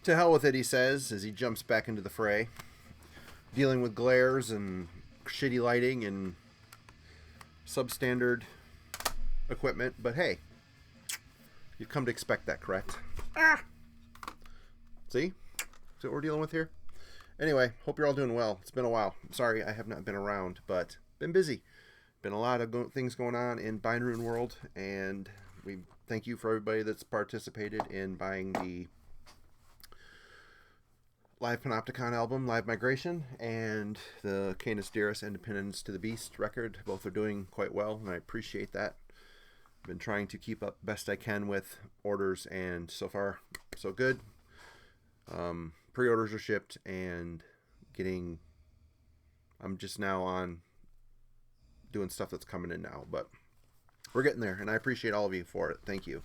To hell with it, he says, as he jumps back into the fray, dealing with glares and shitty lighting and substandard equipment. But hey, you've come to expect that, correct? Ah! See? See what we're dealing with here? Anyway, hope you're all doing well. It's been a while. Sorry I have not been around, but been busy. Been a lot of things going on in Binary World, and we thank you for everybody that's participated in buying the Live Panopticon album, Live Migration, and the Canis Dearest Independence to the Beast record. Both are doing quite well, and I appreciate that. I've been trying to keep up best I can with orders, and so far, so good. Pre-orders are shipped, and I'm just now on doing stuff that's coming in now, but we're getting there, and I appreciate all of you for it. Thank you.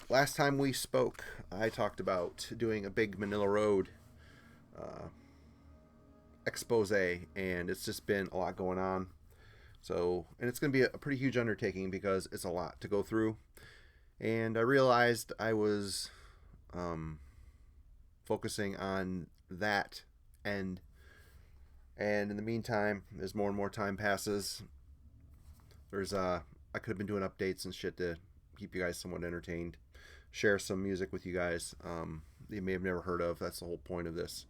Last time we spoke, I talked about doing a big Manila Road expose, and it's just been a lot going on. So, and it's going to be a pretty huge undertaking because it's a lot to go through. And I realized I was focusing on that end. And in the meantime, as more and more time passes, I could have been doing updates and shit to keep you guys somewhat entertained. Share some music with you guys you may have never heard of. That's the whole point of this.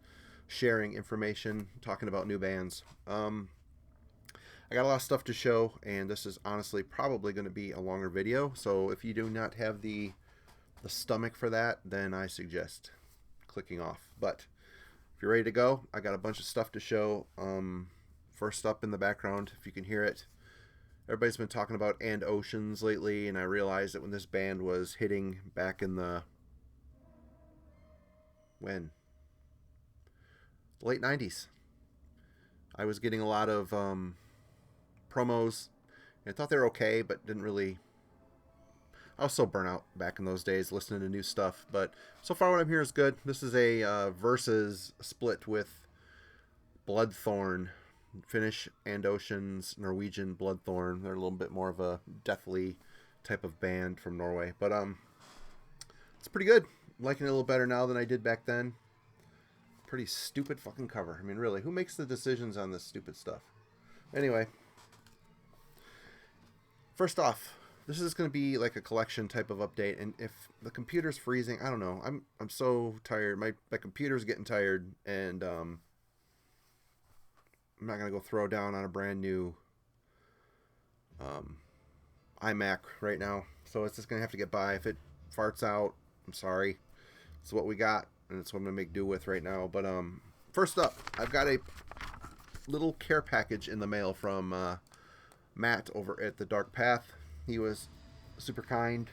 Sharing information, talking about new bands. I got a lot of stuff to show, and this is honestly probably going to be a longer video. So if you do not have the stomach for that, then I suggest clicking off. But if you're ready to go, I got a bunch of stuff to show. First up in the background, if you can hear it, everybody's been talking about And Oceans lately, and I realized that when this band was hitting back in the late 90s, I was getting a lot of promos, and I thought they were okay, but didn't really. I was so burnt out back in those days listening to new stuff, but so far what I'm hearing is good. This is a versus split with Bloodthorn, Finnish And Oceans, Norwegian Bloodthorn. They're a little bit more of a deathly type of band from Norway, but it's pretty good. I'm liking it a little better now than I did back then. Pretty stupid fucking cover. I mean, really, who makes the decisions on this stupid stuff? Anyway, first off, this is going to be like a collection type of update, and if the computer's freezing, I don't know. I'm so tired. My computer's getting tired, and I'm not going to go throw down on a brand new iMac right now. So it's just going to have to get by. If it farts out, I'm sorry. It's what we got, and it's what I'm going to make do with right now. But first up, I've got a little care package in the mail from Matt over at The Dark Path. He was super kind.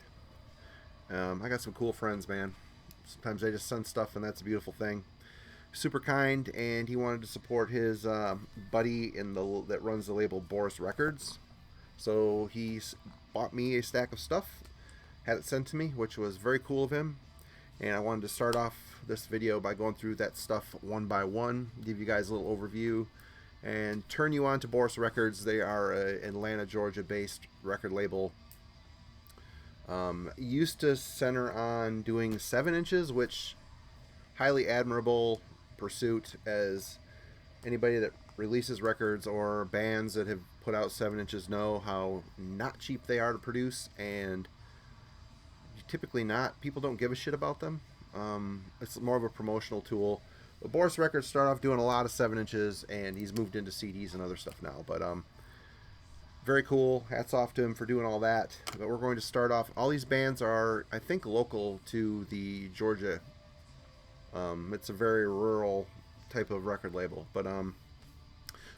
I got some cool friends, man. Sometimes they just send stuff, and that's a beautiful thing. Super kind, and he wanted to support his buddy that runs the label Boris Records. So he bought me a stack of stuff, had it sent to me, which was very cool of him. And I wanted to start off this video by going through that stuff one by one, give you guys a little overview, and turn you on to Boris Records. They are an Atlanta, Georgia-based record label. Used to center on doing 7 inches, which highly admirable pursuit, as anybody that releases records or bands that have put out 7 inches know how not cheap they are to produce, and typically people don't give a shit about them. It's more of a promotional tool. But Boris Records started off doing a lot of 7 inches, and he's moved into CDs and other stuff now. But very cool. Hats off to him for doing all that. But we're going to start off. All these bands are, I think, local to the Georgia. It's a very rural type of record label. But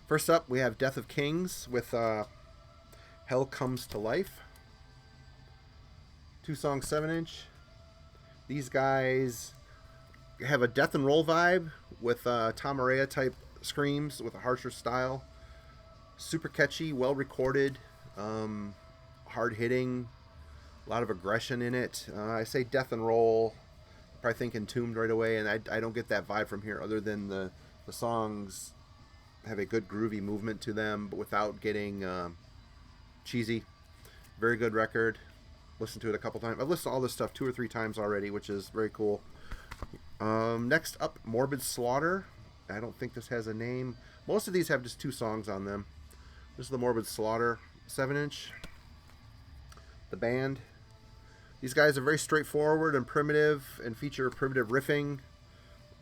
first up, we have Death of Kings with Hell Comes to Life. 2-song 7-inch. These guys have a death and roll vibe with Tom Araya type screams with a harsher style. Super catchy, well recorded, hard hitting, a lot of aggression in it. I say death and roll, probably think Entombed right away, and I don't get that vibe from here, other than the songs have a good groovy movement to them, but without getting cheesy. Very good record. listened to it a couple times. I've listened to all this stuff 2 or 3 times already, which is very cool. Next up, Morbid Slaughter. I don't think this has a name. Most of these have just 2 songs on them. This is the Morbid Slaughter 7-inch. The band. These guys are very straightforward and primitive and feature primitive riffing.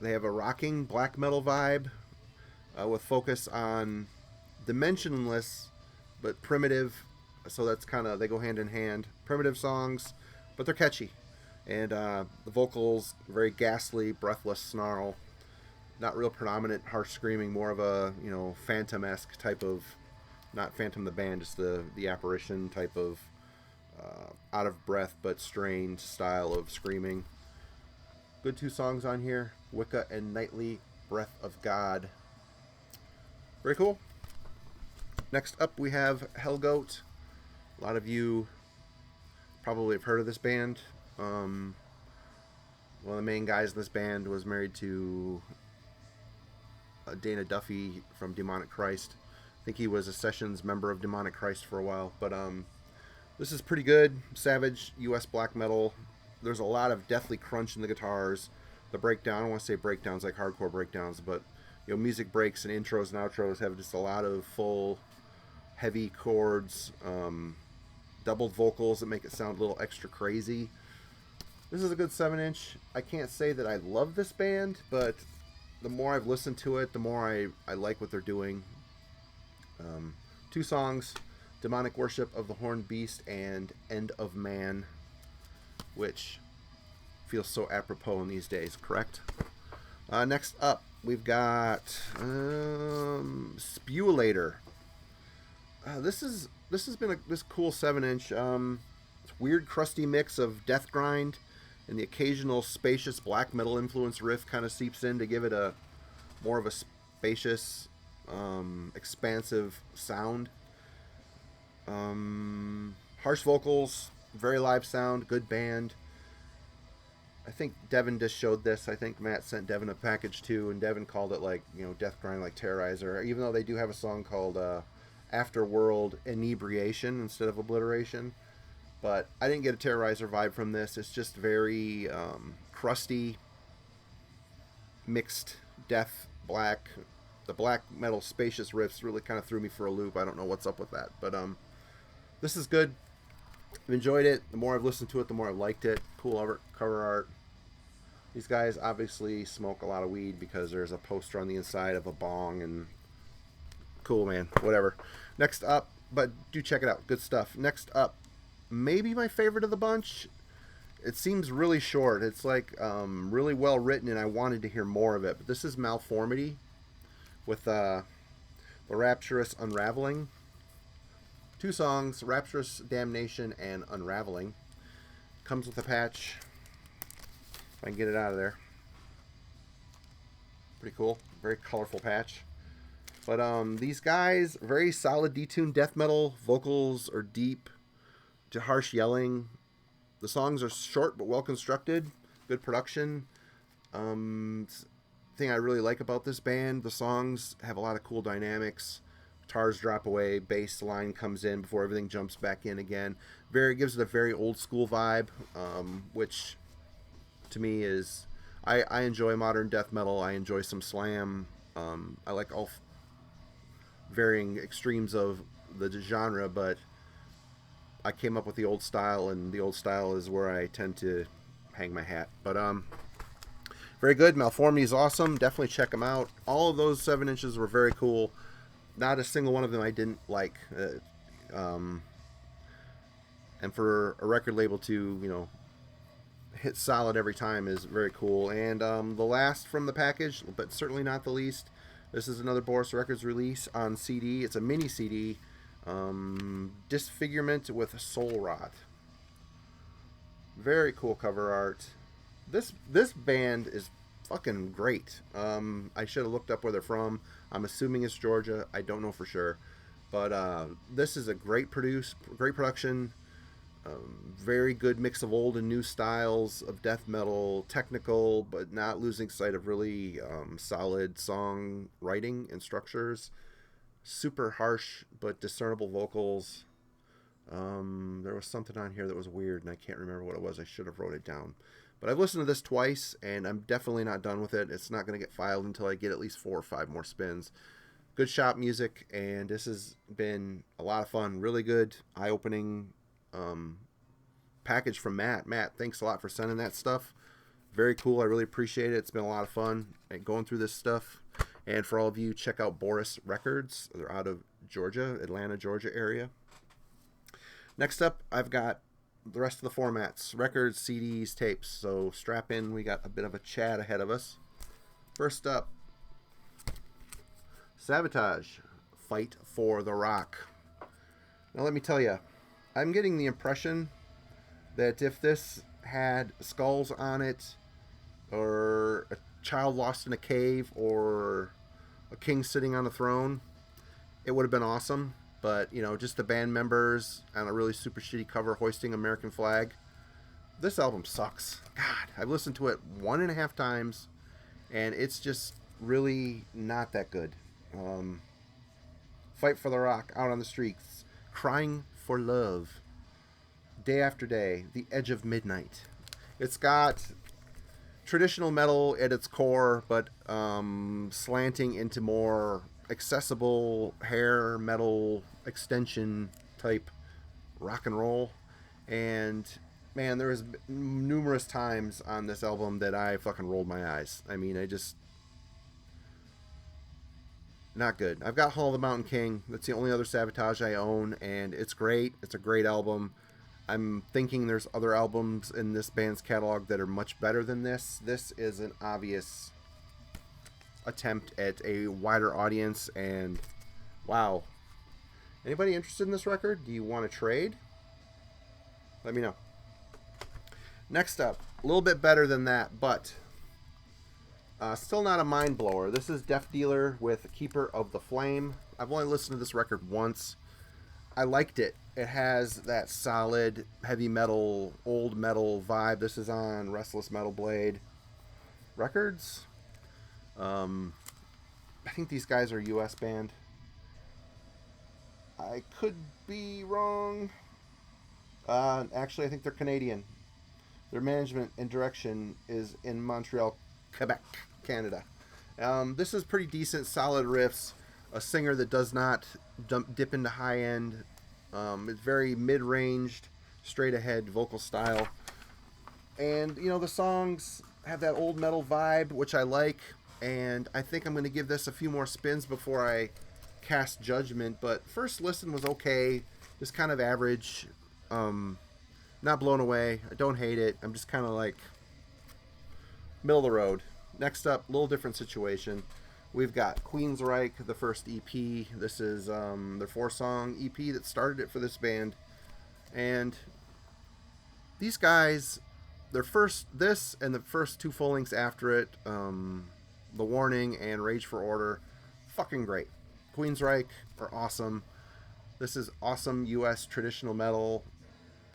They have a rocking black metal vibe with focus on dimensionless but primitive. So that's kind of, they go hand in hand. Primitive songs, but they're catchy. And the vocals, very ghastly, breathless snarl. Not real predominant harsh screaming, more of a, you know, Phantom-esque type of, not Phantom the band, just the apparition type of out of breath but strained style of screaming. Good 2 songs on here, Wicca and Nightly Breath of God. Very cool. Next up we have Hellgoat. A lot of you probably have heard of this band. One of the main guys in this band was married to Dana Duffy from Demonic Christ. I think he was a sessions member of Demonic Christ for a while. But this is pretty good. Savage US black metal. There's a lot of deathly crunch in the guitars. The breakdown, I don't want to say breakdowns like hardcore breakdowns, but you know, music breaks and intros and outros have just a lot of full, heavy chords, doubled vocals that make it sound a little extra crazy. This is a good 7-inch. I can't say that I love this band, but the more I've listened to it, the more I like what they're doing. 2 songs, Demonic Worship of the Horned Beast and End of Man, which feels so apropos in these days, correct? Next up, we've got Spewulator. This has been this cool 7-inch. It's weird, crusty mix of death grind and the occasional spacious black metal influence riff kind of seeps in to give it a more of a spacious, expansive sound. Harsh vocals, very live sound, good band. I think Devin just showed this. I think Matt sent Devin a package too, and Devin called it like, you know, death grind like Terrorizer, even though they do have a song called Afterworld Inebriation instead of Obliteration. But I didn't get a Terrorizer vibe from this. It's just very crusty, mixed death, black. The black metal spacious riffs really kind of threw me for a loop. I don't know what's up with that. But this is good. I've enjoyed it. The more I've listened to it, the more I've liked it. Cool cover art. These guys obviously smoke a lot of weed because there's a poster on the inside of a bong, and cool, man. Whatever. Next up, but do check it out. Good stuff. Next up, maybe my favorite of the bunch. It seems really short. It's like really well written, and I wanted to hear more of it. But this is Malformity with the Rapturous Unraveling. 2 songs, Rapturous Damnation and Unraveling. Comes with a patch. If I can get it out of there. Pretty cool. Very colorful patch. But these guys, very solid detuned death metal. Vocals are deep to harsh yelling. The songs are short but well constructed. Good production. Thing I really like about this band, the songs have a lot of cool dynamics. Guitars drop away, bass line comes in before everything jumps back in again. Gives it a very old school vibe, which to me is, I enjoy modern death metal. I enjoy some slam. I like all varying extremes of the genre, but I came up with the old style, and the old style is where I tend to hang my hat. But very good. Malformity is awesome. Definitely check them out. All of those 7-inches were very cool. Not a single one of them I didn't like. And for a record label to, you know, hit solid every time is very cool. And the last from the package, but certainly not the least, this is another Boris Records release on CD. It's a mini CD. Disfigurement with Soul Rot. Very cool cover art. This band is fucking great. I should have looked up where they're from. I'm assuming it's Georgia. I don't know for sure. But this is a great production. Very good mix of old and new styles of death metal. Technical, but not losing sight of really solid song writing and structures. Super harsh, but discernible vocals. There was something on here that was weird, and I can't remember what it was. I should have wrote it down. But I've listened to this twice, and I'm definitely not done with it. It's not going to get filed until I get at least 4 or 5 more spins. Good shop music, and this has been a lot of fun. Really good, eye-opening package from Matt. Matt, thanks a lot for sending that stuff. Very cool. I really appreciate it. It's been a lot of fun going through this stuff. And for all of you, check out Boris Records. They're out of Georgia, Atlanta, Georgia area. Next up, I've got the rest of the formats. Records, CDs, tapes. So strap in. We got a bit of a chat ahead of us. First up, Sabotage, Fight for the Rock. Now let me tell you, I'm getting the impression that if this had skulls on it, or a child lost in a cave, or a king sitting on a throne, it would have been awesome. But, you know, just the band members on a really super shitty cover hoisting American flag. This album sucks. God, I've listened to it 1.5 times, and it's just really not that good. Fight for the Rock, Out on the Streets, Crying for Love, Day After Day, The Edge of Midnight. It's got traditional metal at its core, but slanting into more accessible hair metal extension type rock and roll. And man, there was numerous times on this album that I fucking rolled my eyes. I mean, not good. I've got Hall of the Mountain King. That's the only other Sabotage I own, and it's great. It's a great album. I'm thinking there's other albums in this band's catalog that are much better than this. This is an obvious attempt at a wider audience, and wow. Anybody interested in this record? Do you want to trade? Let me know. Next up, a little bit better than that, but still not a mind blower. This is Death Dealer with Keeper of the Flame. I've only listened to this record once. I liked it. It has that solid heavy metal, old metal vibe. This is on Restless Metal Blade Records. I think these guys are a U.S. band. I could be wrong. Actually, I think they're Canadian. Their management and direction is in Montreal, Quebec, Canada. This is pretty decent, solid riffs. A singer that does not dip into high end. It's very mid-ranged, straight ahead vocal style. And, you know, the songs have that old metal vibe, which I like. And I think I'm going to give this a few more spins before I cast judgment. But first listen was okay. Just kind of average. Not blown away. I don't hate it. I'm just kind of like middle of the road. Next up, a little different situation. We've got Queensreich, the first EP. This is their 4-song EP that started it for this band. And these guys, this and the first 2 full lengths after it, The Warning and Rage for Order, fucking great. Queensreich are awesome. This is awesome U.S. traditional metal.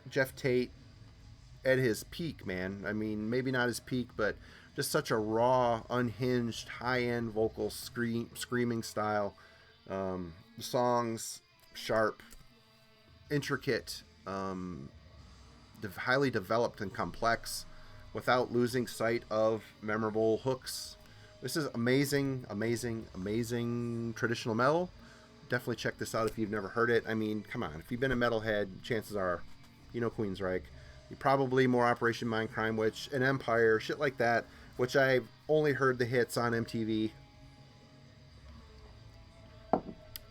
Jeff Tate at his peak, man. I mean, maybe not his peak, but just such a raw, unhinged, high-end vocal screaming style. The songs, sharp, intricate, highly developed and complex, without losing sight of memorable hooks. This is amazing, amazing, amazing traditional metal. Definitely check this out if you've never heard it. I mean, come on. If you've been a metalhead, chances are you know Queensreich. You probably more Operation Mindcrime Witch, and Empire, shit like that, which I've only heard the hits on MTV.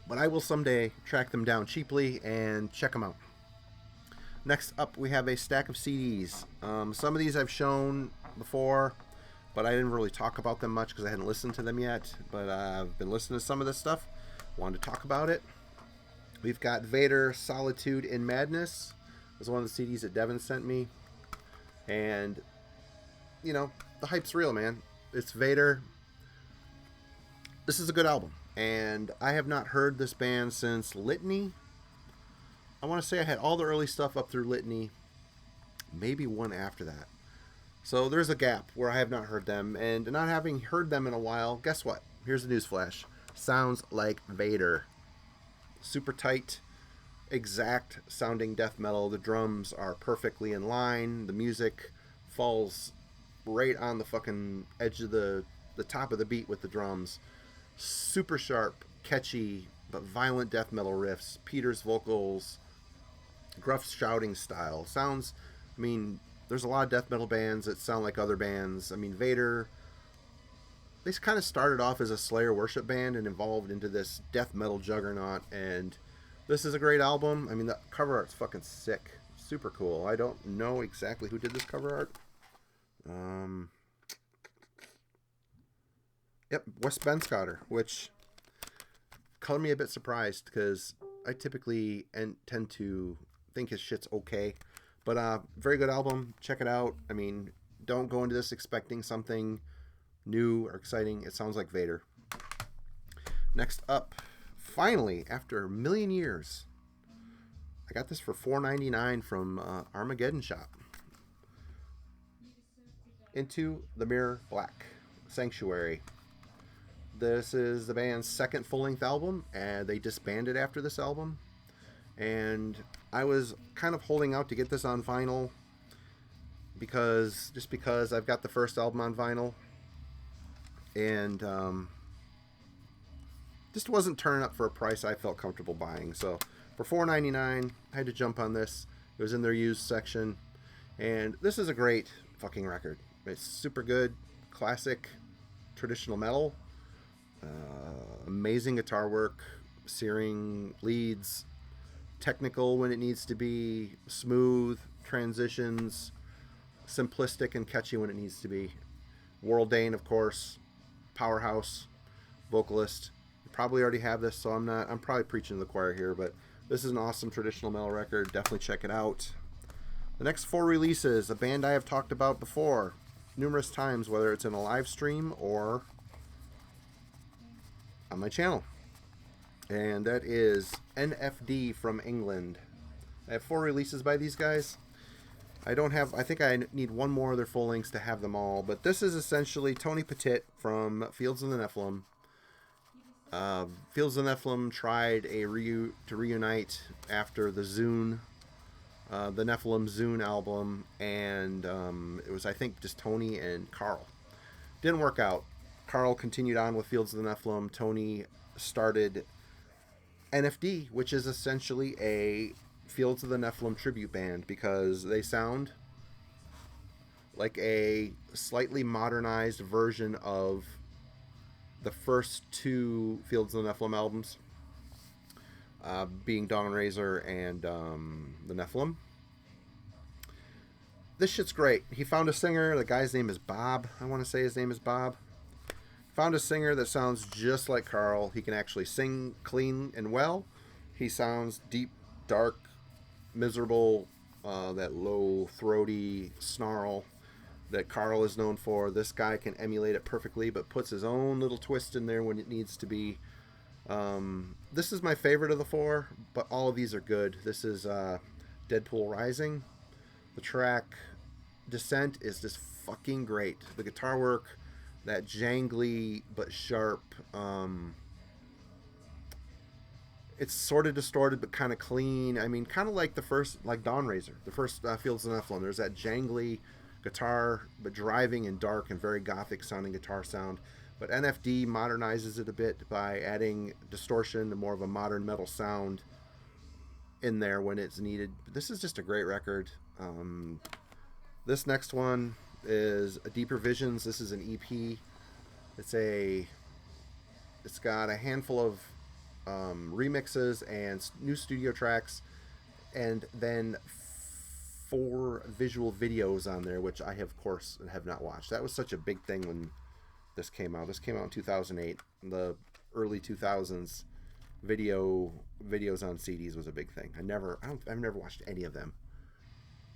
But I will someday track them down cheaply and check them out. Next up, we have a stack of CDs. Some of these I've shown before, but I didn't really talk about them much because I hadn't listened to them yet. But I've been listening to some of this stuff. Wanted to talk about it. We've got Vader, Solitude in Madness. It was one of the CDs that Devin sent me. And, you know, the hype's real, man. It's Vader. This is a good album. And I have not heard this band since Litany. I want to say I had all the early stuff up through Litany. Maybe one after that. So there's a gap where I have not heard them. And not having heard them in a while, guess what? Here's the newsflash. Sounds like Vader. Super tight. exact sounding death metal. The drums are perfectly in line. The music falls right on the fucking edge of the top of the beat with the drums. Super sharp, catchy, but violent death metal riffs. Peter's vocals, gruff shouting style. Sounds, I mean, there's a lot of death metal bands that sound like other bands. I mean, Vader, they kind of started off as a Slayer worship band and evolved into this death metal juggernaut. And this is a great album. I mean, the cover art's fucking sick. Super cool. I don't know exactly who did this cover art. Yep, Wes Benscotter, which color me a bit surprised because I typically tend to think his shit's okay. But very good album. Check it out. I mean, don't go into this expecting something new or exciting. It sounds like Vader. Next up, finally, after a million years, I got this for $4.99 from Armageddon Shop. Into the Mirror Black, Sanctuary. This is the band's second full-length album, and they disbanded after this album. And I was kind of holding out to get this on vinyl because I've got the first album on vinyl, and just wasn't turning up for a price I felt comfortable buying. So for $4.99, I had to jump on this. It was in their used section, and this is a great fucking record. It's super good, classic, traditional metal. Amazing guitar work, searing leads, technical when it needs to be, smooth transitions, simplistic and catchy when it needs to be. Warrell Dane, of course, powerhouse vocalist. You probably already have this, so I'm probably preaching to the choir here, but this is an awesome traditional metal record. Definitely check it out. The next 4 releases, a band I have talked about before numerous times, whether it's in a live stream or on my channel, and that is NFD from England. I have 4 releases by these guys. I think I need one more of their full lengths to have them all, but this is essentially Tony Pettit from Fields of the Nephilim. Fields of the Nephilim tried to reunite after the Zune, the Nephilim Zune album, and it was, I think, just Tony and Carl. Didn't work out. Carl continued on with Fields of the Nephilim. Tony started NFD, which is essentially a Fields of the Nephilim tribute band because they sound like a slightly modernized version of the first 2 Fields of the Nephilim albums, being Dawn Razor and the Nephilim. This shit's great. He found a singer. The guy's name is Bob. I want to say his name is Bob. Found a singer that sounds just like Carl. He can actually sing clean and well. He sounds deep, dark, miserable, that low, throaty snarl that Carl is known for. This guy can emulate it perfectly, but puts his own little twist in there when it needs to be. This is my favorite of the 4, but all of these are good. This is Deadpool Rising. The track Descent is just fucking great. The guitar work, that jangly but sharp, it's sort of distorted but kind of clean. I mean, kind of like the first, like Dawn Razor, the first Fields of Nephilim. There's that jangly guitar but driving and dark and very gothic sounding guitar sound. But NFD modernizes it a bit by adding distortion and more of a modern metal sound in there when it's needed. This is just a great record. This next one is a Deeper Visions. This is an EP. It's got a handful of remixes and new studio tracks, and then 4 visual videos on there, which I of course have not watched. That was such a big thing when this came out. This came out in 2008. In the early 2000s, videos on CDs was a big thing. I've never watched any of them.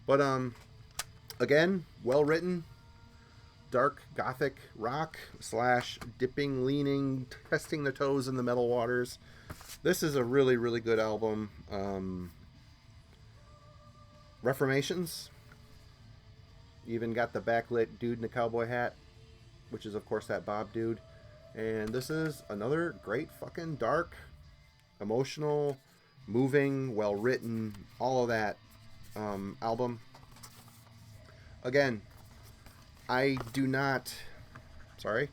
But again, well written, dark gothic rock / dipping, leaning, testing the toes in the metal waters. This is a really, really good album. Reformations. Even got the backlit dude in a cowboy hat, which is of course that Bob dude. And this is another great fucking dark, emotional, moving, well written, all of that album. Again, I do not. Sorry.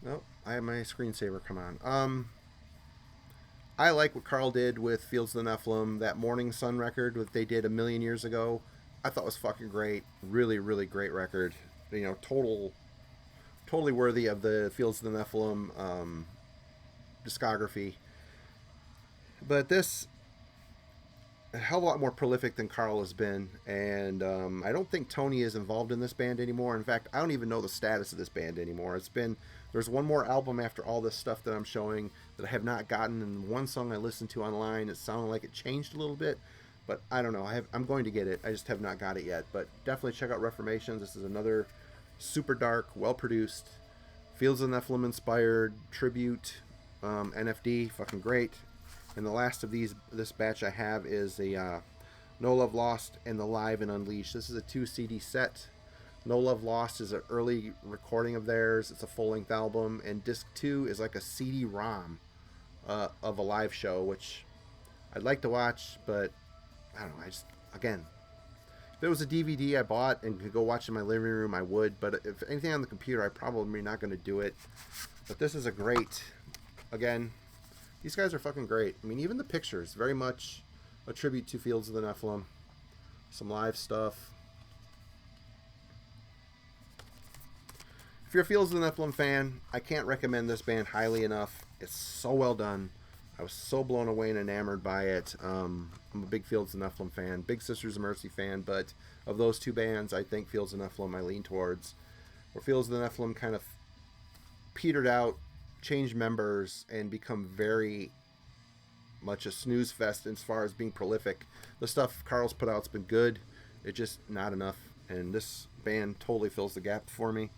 No, I have my screensaver come on. I like what Carl did with Fields of the Nephilim, that Morning Sun record that they did a million years ago. I thought was fucking great. Really, really great record. You know, totally worthy of the Fields of the Nephilim discography. But this, a hell of a lot more prolific than Carl has been, and I don't think Tony is involved in this band anymore. In fact, I don't even know the status of this band anymore. There's one more album after all this stuff that I'm showing that I have not gotten, and one song I listened to online, it sounded like it changed a little bit, but I don't know. I'm going to get it. I just have not got it yet, but definitely check out Reformation. This is another super dark, well-produced, Fields of Nephilim inspired tribute, NFD, fucking great. And the last of this batch I have is the No Love Lost and the Live and Unleashed. This is a 2 CD set. No Love Lost is an early recording of theirs. It's a full-length album. And disc 2 is like a CD-ROM of a live show, which I'd like to watch, but I don't know. Again, if it was a DVD I bought and could go watch in my living room, I would. But if anything on the computer, I'm probably not going to do it. But this is a great, again, these guys are fucking great. I mean, even the pictures, very much a tribute to Fields of the Nephilim. Some live stuff. If you're a Fields of the Nephilim fan, I can't recommend this band highly enough. It's so well done. I was so blown away and enamored by it. I'm a big Fields of the Nephilim fan, big Sisters of Mercy fan, but of those two bands, I think Fields of the Nephilim I lean towards. Where Fields of the Nephilim kind of petered out, changed members, and become very much a snooze fest as far as being prolific. The stuff Carl's put out's been good. It's just not enough, and this band totally fills the gap for me.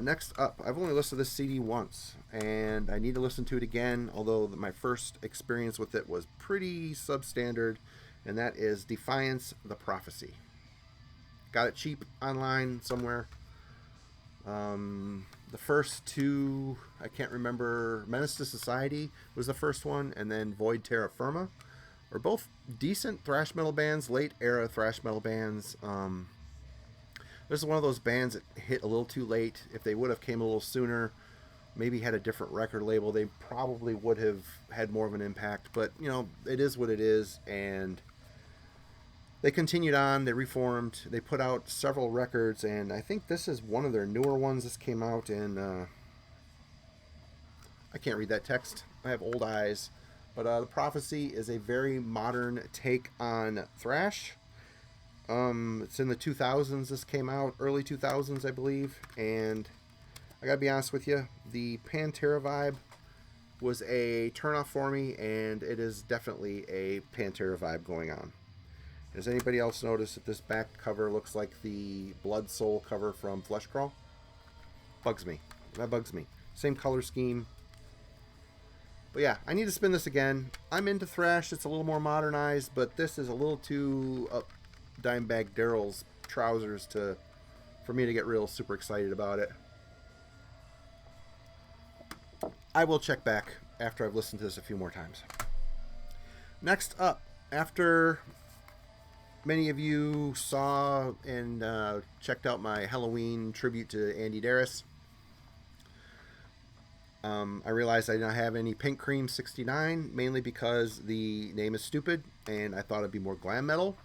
Next up, I've only listened to this CD once, and I need to listen to it again, although my first experience with it was pretty substandard, and that is Defiance the Prophecy. Got it cheap online somewhere. The first two, I can't remember, Menace to Society was the first one, and then Void Terra Firma are both decent thrash metal bands, late era thrash metal bands. This is one of those bands that hit a little too late. If they would have came a little sooner, maybe had a different record label, they probably would have had more of an impact. But, you know, it is what it is, and they continued on, they reformed, they put out several records, and I think this is one of their newer ones. This came out in, I can't read that text, I have old eyes, but The Prophecy is a very modern take on thrash. It's in the 2000s this came out, early 2000s I believe, and I gotta be honest with you, the Pantera vibe was a turnoff for me, and it is definitely a Pantera vibe going on. Has anybody else noticed that this back cover looks like the Blood Soul cover from Flesh Crawl? Bugs me. That bugs me. Same color scheme. But yeah, I need to spin this again. I'm into thrash. It's a little more modernized, but this is a little too up Dimebag Darrell's trousers for me to get real super excited about it. I will check back after I've listened to this a few more times. Next up, after many of you saw and checked out my Halloween tribute to Andy Darris, I realized I didn't have any Pink Cream 69, mainly because the name is stupid, and I thought it'd be more glam metal,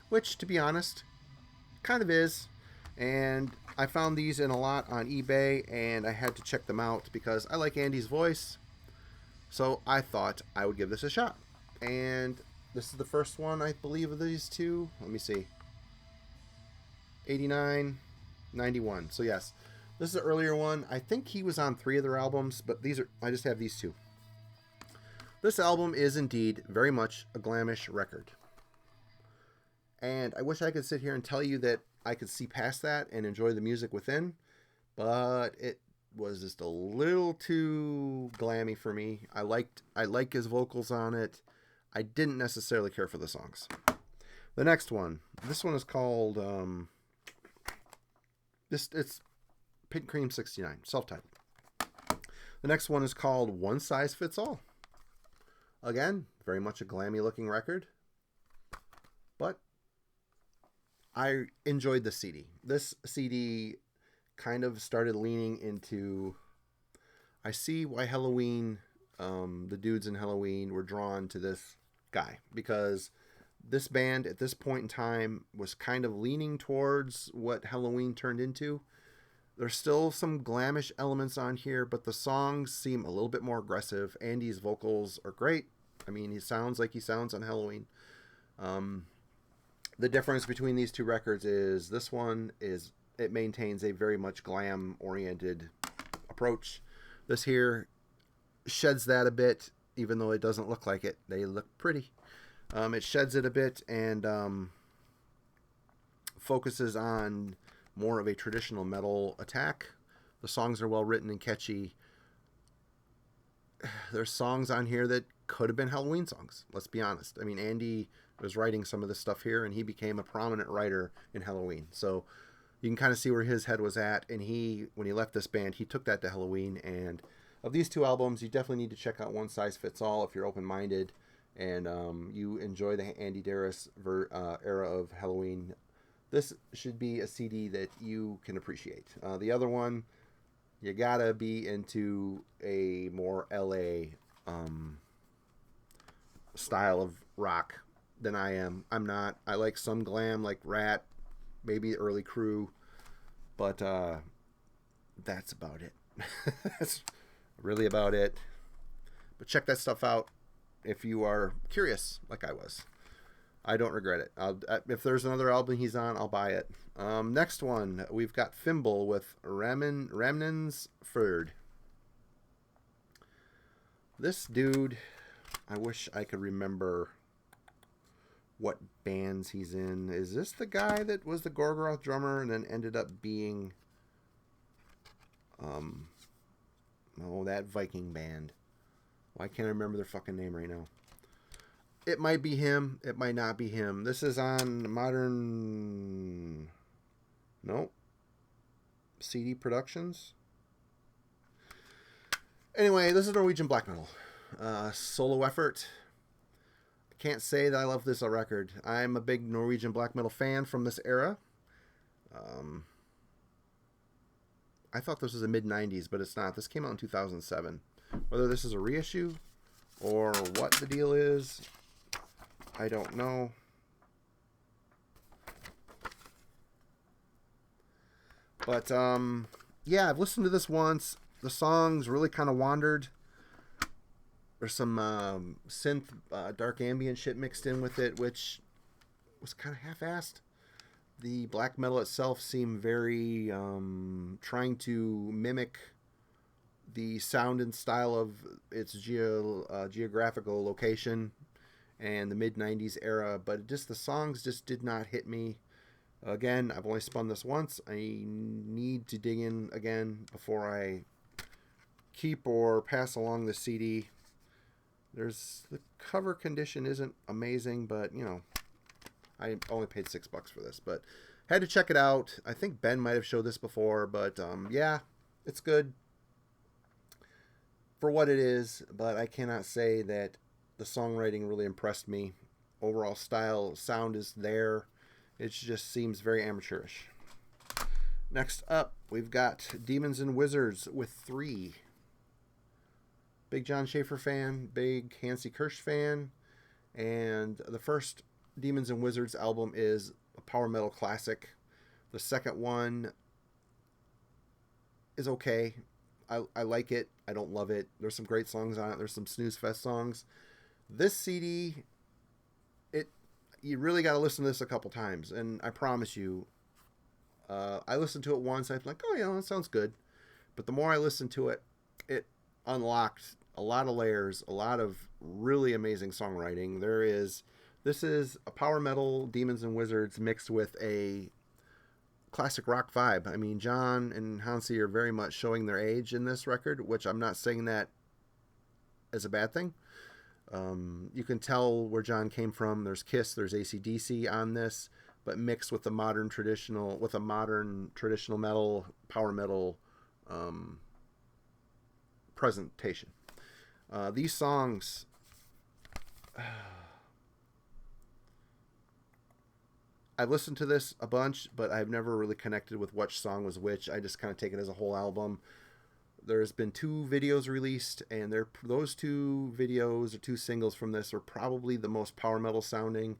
which, to be honest, kind of is. And I found these in a lot on eBay, and I had to check them out because I like Andy's voice, so I thought I would give this a shot. And this is the first one, I believe, of these two. Let me see. 89, 91. So yes, this is the earlier one. I think he was on 3 of their albums, but I just have these 2. This album is indeed very much a glamish record. And I wish I could sit here and tell you that I could see past that and enjoy the music within, but it was just a little too glammy for me. I like his vocals on it. I didn't necessarily care for the songs. The next one, this one is called it's Pink Cream 69, self-titled. The next one is called One Size Fits All. Again, very much a glammy looking record, but I enjoyed the CD. This CD kind of started leaning into, I see why Halloween, the dudes in Halloween were drawn to this guy, because this band at this point in time was kind of leaning towards what Halloween turned into. There's still some glamish elements on here, but the songs seem a little bit more aggressive. Andy's vocals are great. I mean, he sounds like he sounds on Halloween. The difference between these two records is this one is, it maintains a very much glam oriented approach. This here sheds that a bit, even though it doesn't look like it. They look pretty. It sheds it a bit and focuses on more of a traditional metal attack. The songs are well written and catchy. There's songs on here that could have been Halloween songs, let's be honest. I mean, Andy was writing some of this stuff here, and he became a prominent writer in Halloween. So you can kind of see where his head was at, and when he left this band, he took that to Halloween. And of these two albums, you definitely need to check out One Size Fits All if you're open-minded and you enjoy the Andy Darris era of Halloween. This should be a CD that you can appreciate. The other one, you gotta be into a more LA style of rock than I am. I'm not. I like some glam, like Rat, maybe early Crew, but that's about it. That's really about it. But check that stuff out if you are curious, like I was. I don't regret it. If there's another album he's on, I'll buy it. Next one, we've got Fimble with Remnants Ferd. This dude, I wish I could remember what bands he's in. Is this the guy that was the Gorgoroth drummer and then ended up being that Viking band? Why can't I remember their fucking name right now? It might be him. It might not be him. This is on Modern... Nope. CD Productions. Anyway, this is Norwegian black metal. Solo effort. I can't say that I love this record. I'm a big Norwegian black metal fan from this era. I thought this was the mid-90s, but it's not. This came out in 2007. Whether this is a reissue or what the deal is, I don't know. But, yeah, I've listened to this once. The songs really kind of wandered. There's some synth, dark ambient shit mixed in with it, which was kind of half-assed. The black metal itself seemed very trying to mimic the sound and style of its geographical location and the mid-90s era, but just the songs just did not hit me. Again, I've only spun this once. I need to dig in again before I keep or pass along the CD. The cover condition isn't amazing, but you know, I only paid $6 for this, but had to check it out. I think Ben might have showed this before, but yeah, it's good for what it is, but I cannot say that the songwriting really impressed me. Overall sound is there. It just seems very amateurish. Next up, we've got Demons and Wizards with 3. Big John Schaefer fan, big Hansi Kirsch fan, and the first Demons and Wizards album is a power metal classic. The second one is okay. I like it. I don't love it. There's some great songs on it. There's some snooze fest songs. This CD, you really got to listen to this a couple times, and I promise you, I listened to it once. I'm like, oh yeah, that sounds good. But the more I listened to it, it unlocked a lot of layers, a lot of really amazing songwriting. This is a power metal Demons and Wizards mixed with a classic rock vibe. I mean, John and Hansi are very much showing their age in this record, which I'm not saying that as a bad thing. You can tell where John came from. There's Kiss, there's AC/DC on this, but mixed with a modern traditional metal, power metal presentation. These songs I've listened to this a bunch, but I've never really connected with which song was which. I just kind of take it as a whole album. There's been 2 videos released, and those 2 videos or 2 singles from this are probably the most power metal sounding.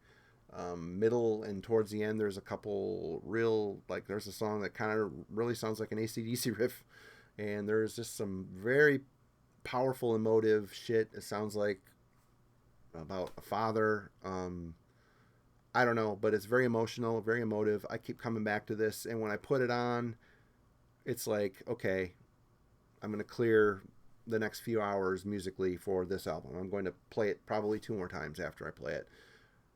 Middle and towards the end, there's a couple real, like, there's a song that kind of really sounds like an AC/DC riff, and there's just some very powerful, emotive shit. It sounds like about a father. I don't know, but it's very emotional, very emotive. I keep coming back to this, and when I put it on, it's like, okay, I'm going to clear the next few hours musically for this album. I'm going to play it probably 2 more times after I play it.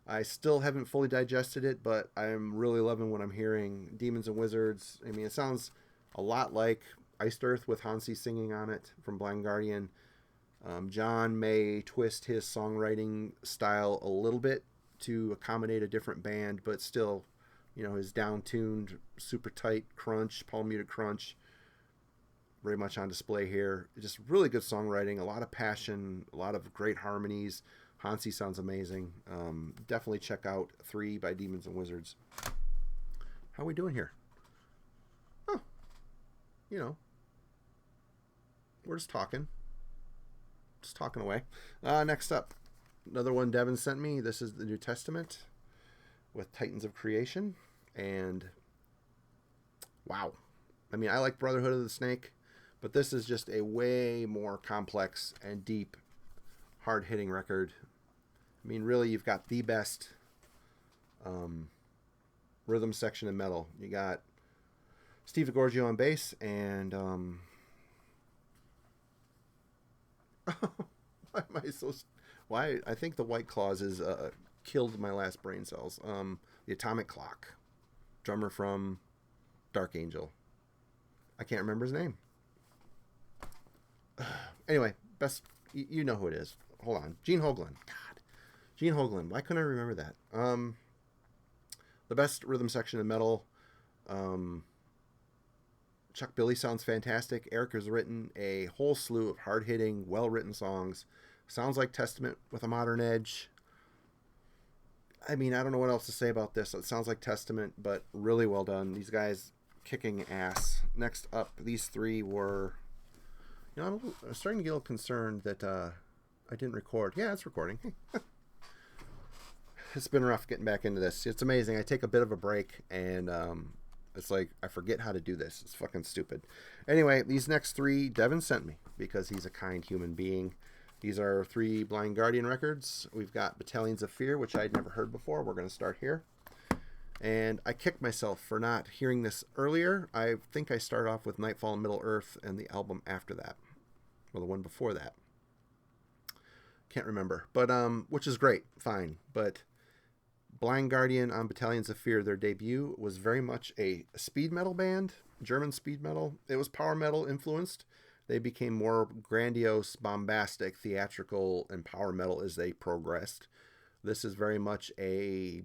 I still haven't fully digested it, but I'm really loving what I'm hearing. Demons and Wizards. I mean, it sounds a lot like Iced Earth with Hansi singing on it from Blind Guardian. John may twist his songwriting style a little bit to accommodate a different band, but still, you know, his down-tuned, super tight crunch, palm-muted crunch, very much on display here. Just really good songwriting, a lot of passion, a lot of great harmonies. Hansi sounds amazing. Definitely check out 3 by Demons and Wizards. How are we doing here? Oh, you know, we're just talking away. Next up, another one Devin sent me. This is the New Testament with Titans of Creation. And wow. I mean, I like Brotherhood of the Snake, but this is just a way more complex and deep, hard-hitting record. I mean, really, you've got the best rhythm section in metal. You got Steve DiGiorgio on bass, and why am I so... Why? I think the White Claws is killed my last brain cells. The Atomic Clock, drummer from Dark Angel. I can't remember his name. Anyway, best, you know who it is. Hold on, Gene Hoglan. God, Gene Hoglan. Why couldn't I remember that? The best rhythm section in metal. Chuck Billy sounds fantastic. Eric has written a whole slew of hard-hitting, well-written songs. Sounds like Testament with a modern edge. I mean, I don't know what else to say about this. It sounds like Testament, but really well done. These guys kicking ass. Next up, these 3 were... You know, I'm starting to get a little concerned that I didn't record. Yeah, it's recording. It's been rough getting back into this. It's amazing. I take a bit of a break, and it's like I forget how to do this. It's fucking stupid. Anyway, these next 3 Devin sent me because he's a kind human being. These are 3 Blind Guardian records. We've got Battalions of Fear, which I'd never heard before. We're going to start here. And I kicked myself for not hearing this earlier. I think I started off with Nightfall in Middle Earth and the album after that. Well, the one before that. Can't remember. But, which is great. Fine. But Blind Guardian on Battalions of Fear, their debut, was very much a speed metal band. German speed metal. It was power metal influenced. They became more grandiose, bombastic, theatrical, and power metal as they progressed. This is very much a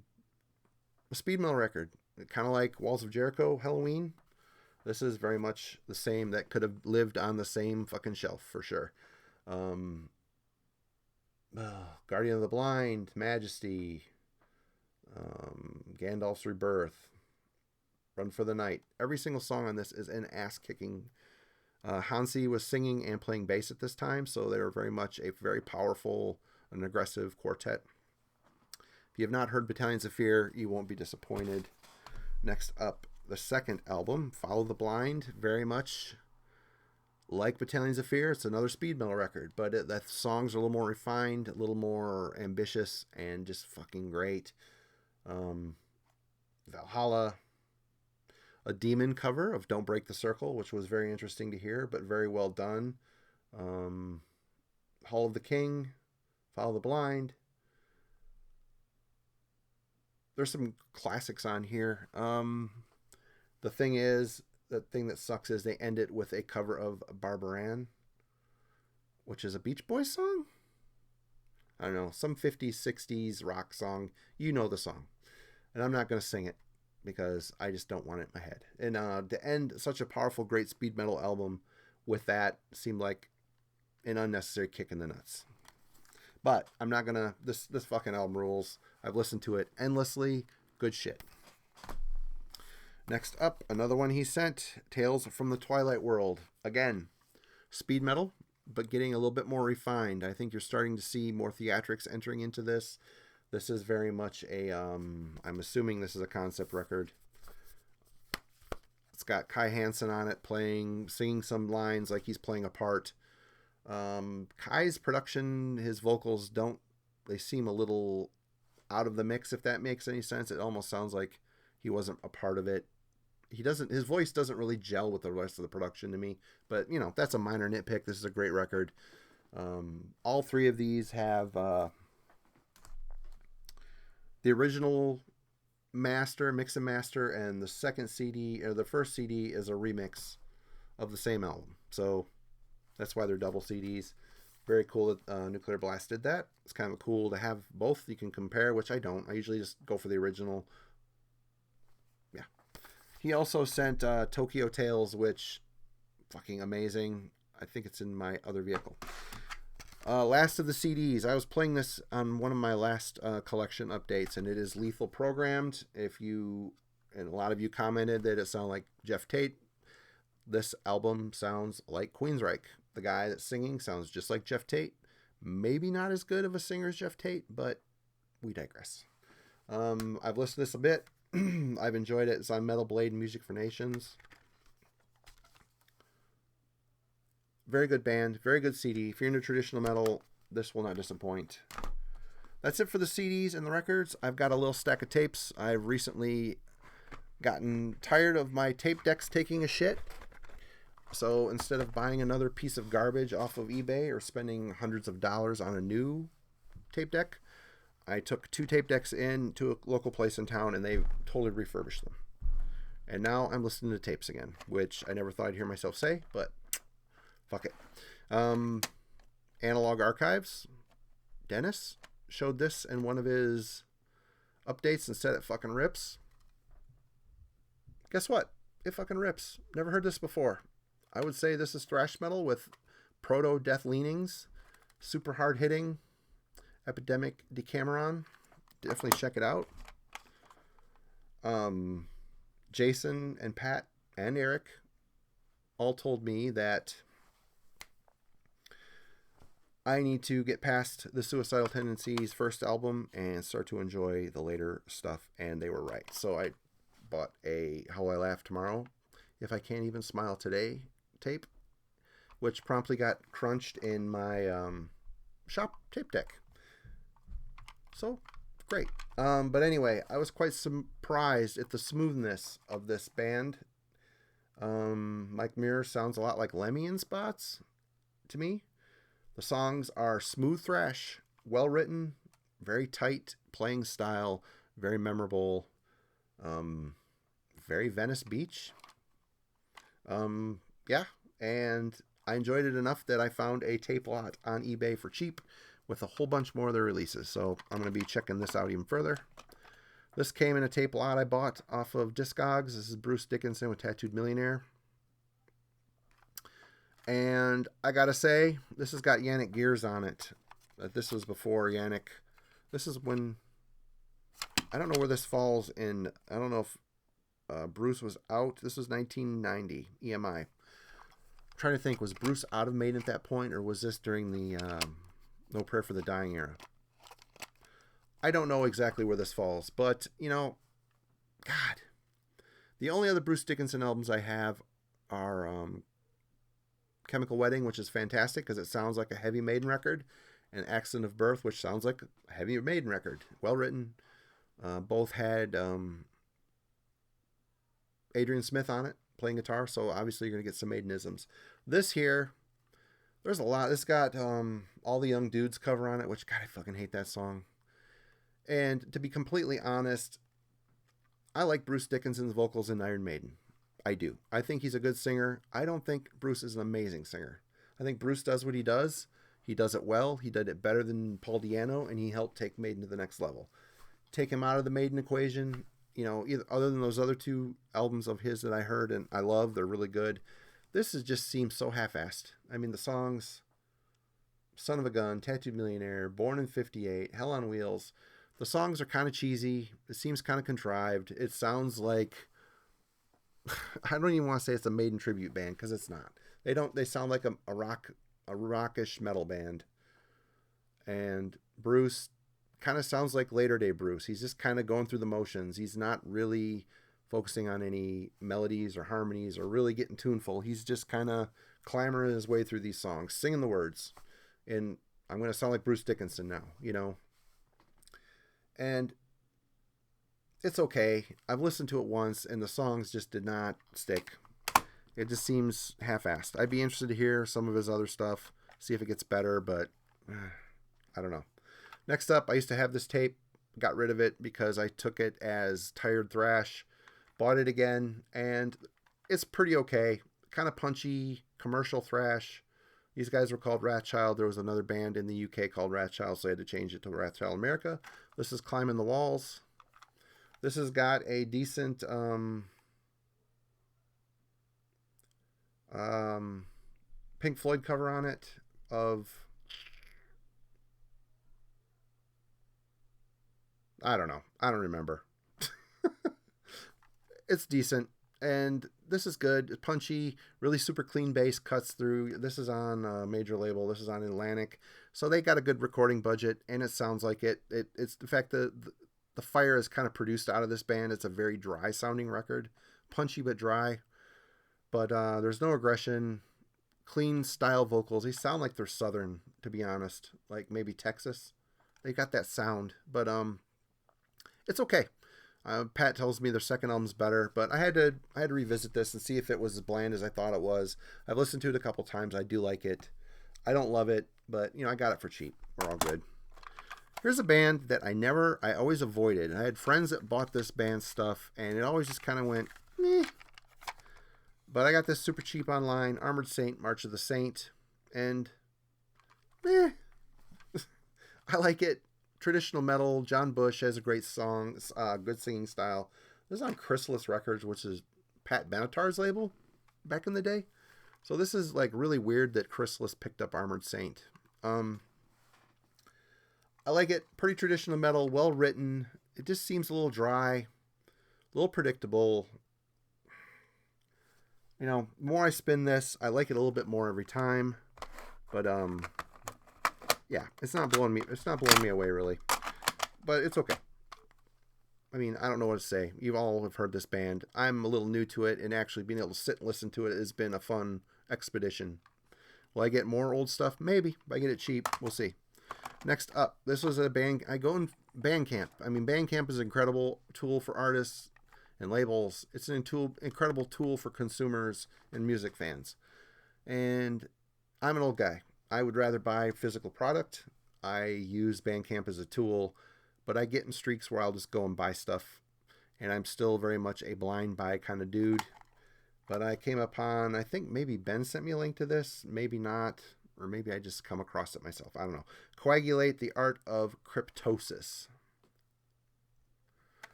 speed metal record. Kind of like Walls of Jericho, Halloween. This is very much the same. That could have lived on the same fucking shelf for sure. Guardian of the Blind, Majesty, Gandalf's Rebirth, Run for the Night. Every single song on this is an ass-kicking. Hansi was singing and playing bass at this time, so they were very much a very powerful and aggressive quartet. If you have not heard Battalions of Fear, you won't be disappointed. Next up, the second album, Follow the Blind, very much like Battalions of Fear. It's another speed metal record, but the songs are a little more refined, a little more ambitious, and just fucking great. Valhalla, a Demon cover of Don't Break the Circle, which was very interesting to hear, but very well done. Hall of the King, Follow the Blind. There's some classics on here. The thing that sucks is they end it with a cover of Barbaran, which is a Beach Boys song? I don't know, some 50s, 60s rock song. You know the song. And I'm not going to sing it because I just don't want it in my head. And to end such a powerful, great speed metal album with that seemed like an unnecessary kick in the nuts. But I'm not gonna. This fucking album rules. I've listened to it endlessly. Good shit. Next up, another one he sent. Tales from the Twilight World. Again, speed metal, but getting a little bit more refined. I think you're starting to see more theatrics entering into this. This is very much a. I'm assuming this is a concept record. It's got Kai Hansen on it, singing some lines like he's playing a part. Kai's production, his vocals they seem a little out of the mix, if that makes any sense. It almost sounds like he wasn't a part of it. His voice doesn't really gel with the rest of the production to me, but that's a minor nitpick. This is a great record. All three of these have, the original mix and master, and the second CD, or the first CD, is a remix of the same album. So that's why they're double CDs. Very cool that Nuclear Blast did that. It's kind of cool to have both. You can compare, which I don't. I usually just go for the original. Yeah. He also sent Tokyo Tales, which fucking amazing. I think it's in my other vehicle. Last of the CDs. I was playing this on one of my last collection updates, and it is lethal programmed. And a lot of you commented that it sounded like Jeff Tate. This album sounds like Queensreich. The guy that's singing sounds just like Jeff Tate. Maybe not as good of a singer as Jeff Tate, but we digress. I've listened to this a bit. I've enjoyed it. It's on Metal Blade and Music for Nations. Very good band. Very good CD. If you're into traditional metal, this will not disappoint. That's it for the CDs and the records. I've got a little stack of tapes. I've recently gotten tired of my tape decks taking a shit. So instead of buying another piece of garbage off of eBay or spending hundreds of dollars on a new tape deck, I took 2 tape decks in to a local place in town, and they totally refurbished them. And now I'm listening to tapes again, which I never thought I'd hear myself say, but fuck it. Analog Archives. Dennis showed this in one of his updates and said it fucking rips. Guess what? It fucking rips. Never heard this before. I would say this is thrash metal with proto-death leanings. Super hard hitting. Epidemic Decameron. Definitely check it out. Jason and Pat and Eric all told me that I need to get past the Suicidal Tendencies first album and start to enjoy the later stuff, and they were right. So I bought a How I Laugh Tomorrow, If I Can't Even Smile Today tape, which promptly got crunched in my shop tape deck. So great. But anyway, I was quite surprised at the smoothness of this band. Mike Muir sounds a lot like Lemmy in spots to me. The songs are smooth thrash, well written, very tight playing style, very memorable, very Venice Beach. Yeah, and I enjoyed it enough that I found a tape lot on eBay for cheap with a whole bunch more of their releases. So I'm going to be checking this out even further. This came in a tape lot I bought off of Discogs. This is Bruce Dickinson with Tattooed Millionaire. And I got to say, this has got Yannick Gears on it. This was before Yannick. This is when, I don't know where this falls in. I don't know if Bruce was out. This was 1990, EMI. I'm trying to think, was Bruce out of Maiden at that point, or was this during the No Prayer for the Dying era? I don't know exactly where this falls, but, God. The only other Bruce Dickinson albums I have are Chemical Wedding, which is fantastic because it sounds like a Heavy Maiden record, and Accident of Birth, which sounds like a Heavy Maiden record. Well written. Both had Adrian Smith on it playing guitar, so obviously you're going to get some Maidenisms. This here, there's a lot. This got All the Young Dudes cover on it, which, God, I fucking hate that song. And to be completely honest, I like Bruce Dickinson's vocals in Iron Maiden. I do. I think he's a good singer. I don't think Bruce is an amazing singer. I think Bruce does what he does. He does it well. He did it better than Paul Di'Anno, and he helped take Maiden to the next level. Take him out of the Maiden equation, either other than those other 2 albums of his that I heard and I love, they're really good. This just seems so half-assed. I mean, the songs Son of a Gun, Tattooed Millionaire, Born in 58, Hell on Wheels. The songs are kind of cheesy. It seems kind of contrived. It sounds like I don't even want to say it's a Maiden tribute band because it's not. They sound like a rockish metal band. And Bruce kind of sounds like later day Bruce. He's just kind of going through the motions. He's not really focusing on any melodies or harmonies or really getting tuneful. He's just kind of clamoring his way through these songs, singing the words. And I'm going to sound like Bruce Dickinson now, you know. And it's okay. I've listened to it once, and the songs just did not stick. It just seems half-assed. I'd be interested to hear some of his other stuff, see if it gets better, but I don't know. Next up, I used to have this tape, got rid of it because I took it as tired thrash, bought it again, and it's pretty okay. Kind of punchy, commercial thrash. These guys were called Wrathchild. There was another band in the UK called Wrathchild, so I had to change it to Wrathchild America. This is Climbing the Walls. This has got a decent Pink Floyd cover on it of, I don't know. I don't remember. It's decent. And this is good. It's punchy, really super clean bass cuts through. This is on a major label. This is on Atlantic. So they got a good recording budget, and it sounds like it. It's the fact that the fire is kind of produced out of this band. It's a very dry sounding record. Punchy but dry. But there's no aggression. Clean style vocals. They sound like they're Southern, to be honest. Like maybe Texas. They got that sound. But it's okay. Pat tells me their second album's better, but I had to revisit this and see if it was as bland as I thought it was. I've listened to it a couple times. I do like it. I don't love it, but I got it for cheap. We're all good. Here's a band that I always avoided. I had friends that bought this band stuff, and it always just kind of went, meh. But I got this super cheap online, Armored Saint, March of the Saint, and meh. I like it. Traditional metal. John Bush has a great song, good singing style. This is on Chrysalis Records, which is Pat Benatar's label back in the day. So this is like really weird that Chrysalis picked up Armored Saint. I like it. Pretty traditional metal, well written. It just seems a little dry, a little predictable. The more I spin this, I like it a little bit more every time. But yeah, it's not blowing me away really. But it's okay. I mean, I don't know what to say. You all have heard this band. I'm a little new to it, and actually being able to sit and listen to it has been a fun expedition. Will I get more old stuff? Maybe. If I get it cheap, we'll see. Next up, this was a band. I go in Bandcamp. I mean, Bandcamp is an incredible tool for artists and labels. It's an incredible tool for consumers and music fans. And I'm an old guy. I would rather buy physical product. I use Bandcamp as a tool, but I get in streaks where I'll just go and buy stuff. And I'm still very much a blind buy kind of dude. But I came upon, I think maybe Ben sent me a link to this, maybe not, or maybe I just come across it myself. I don't know. Coagulate, the Art of Cryptosis.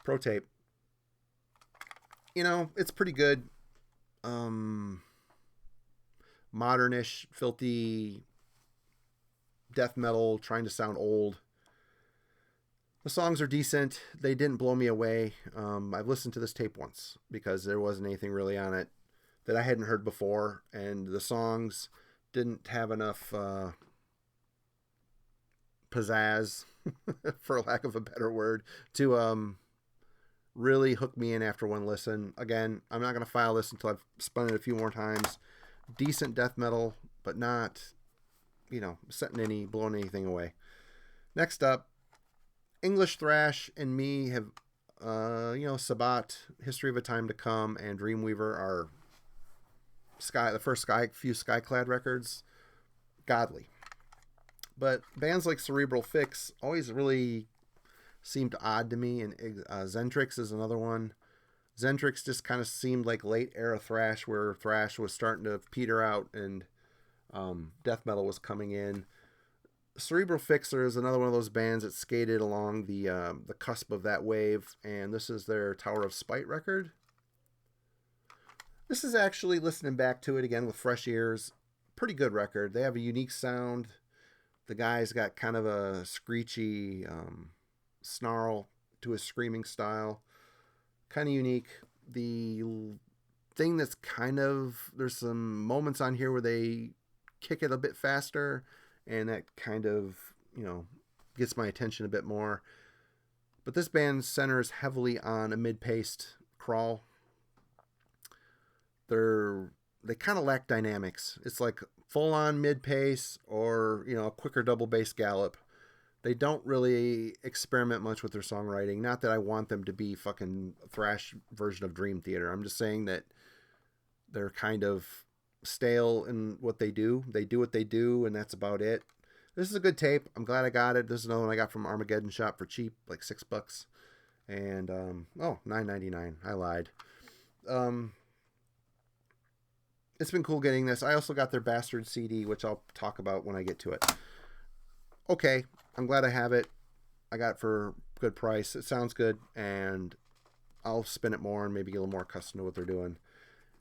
Pro tape. It's pretty good. Modernish, filthy death metal, trying to sound old. The songs are decent. They didn't blow me away. I've listened to this tape once because there wasn't anything really on it that I hadn't heard before, and the songs didn't have enough pizzazz, for lack of a better word, to really hook me in after one listen. Again, I'm not going to file this until I've spun it a few more times. Decent death metal, but not, blowing anything away. Next up, English thrash and me have, Sabotage, History of a Time to Come, and Dreamweaver are the first few Skyclad records. Godly. But bands like Cerebral Fix always really seemed odd to me, and Zentrix is another one. Zentrix just kind of seemed like late era thrash, where thrash was starting to peter out and death metal was coming in. Cerebral Fixer is another one of those bands that skated along the cusp of that wave, and this is their Tower of Spite record. This is actually, listening back to it again with fresh ears, pretty good record. They have a unique sound. The guy's got kind of a screechy snarl to his screaming style. Kind of unique. The thing that's kind of, there's some moments on here where they kick it a bit faster, and that kind of, gets my attention a bit more. But this band centers heavily on a mid-paced crawl. They kind of lack dynamics. It's like full-on mid-pace or, a quicker double bass gallop. They don't really experiment much with their songwriting. Not that I want them to be fucking thrash version of Dream Theater. I'm just saying that they're kind of stale in what they do. They do what they do, and that's about it. This is a good tape. I'm glad I got it. This is another one I got from Armageddon Shop for cheap, like $6. And, $9.99. I lied. It's been cool getting this. I also got their Bastard CD, which I'll talk about when I get to it. Okay, I'm glad I have it. I got it for a good price. It sounds good, and I'll spin it more and maybe get a little more accustomed to what they're doing.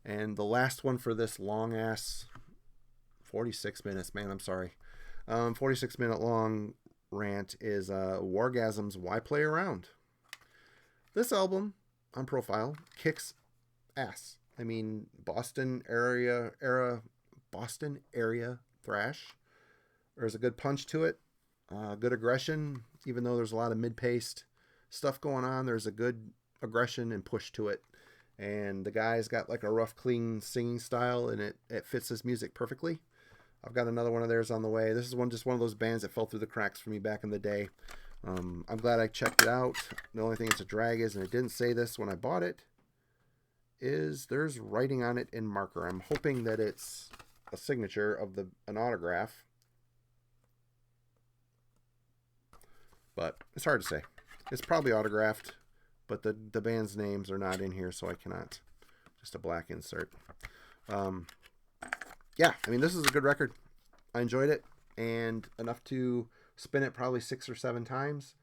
And the last one for this long-ass 46 minutes, man, I'm sorry. 46-minute long rant is Wargasm's Why Play Around. This album, on profile, kicks ass. I mean, Boston area thrash. There's a good punch to it, good aggression. Even though there's a lot of mid-paced stuff going on, there's a good aggression and push to it. And the guy's got like a rough, clean singing style, and it fits his music perfectly. I've got another one of theirs on the way. This is just one of those bands that fell through the cracks for me back in the day. I'm glad I checked it out. The only thing it's a drag is, and it didn't say this when I bought it, is there's writing on it in marker. I'm hoping that it's a signature of an autograph. But it's hard to say. It's probably autographed, but the band's names are not in here, so I cannot. Just a black insert. Yeah, I mean, this is a good record. I enjoyed it, and enough to spin it probably 6 or 7 times,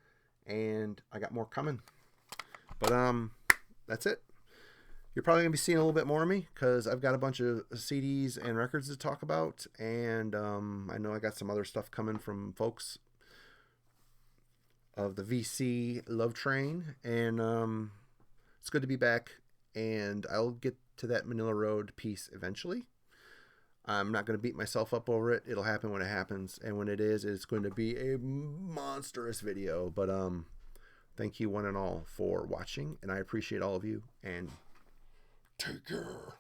and I got more coming. But that's it. You're probably going to be seeing a little bit more of me, because I've got a bunch of CDs and records to talk about, and I know I got some other stuff coming from folks of the VC Love Train, and it's good to be back, and I'll get to that Manila Road piece eventually. I'm not going to beat myself up over it. It'll happen when it happens, and when it is, it's going to be a monstrous video. But thank you one and all for watching, and I appreciate all of you, and take care.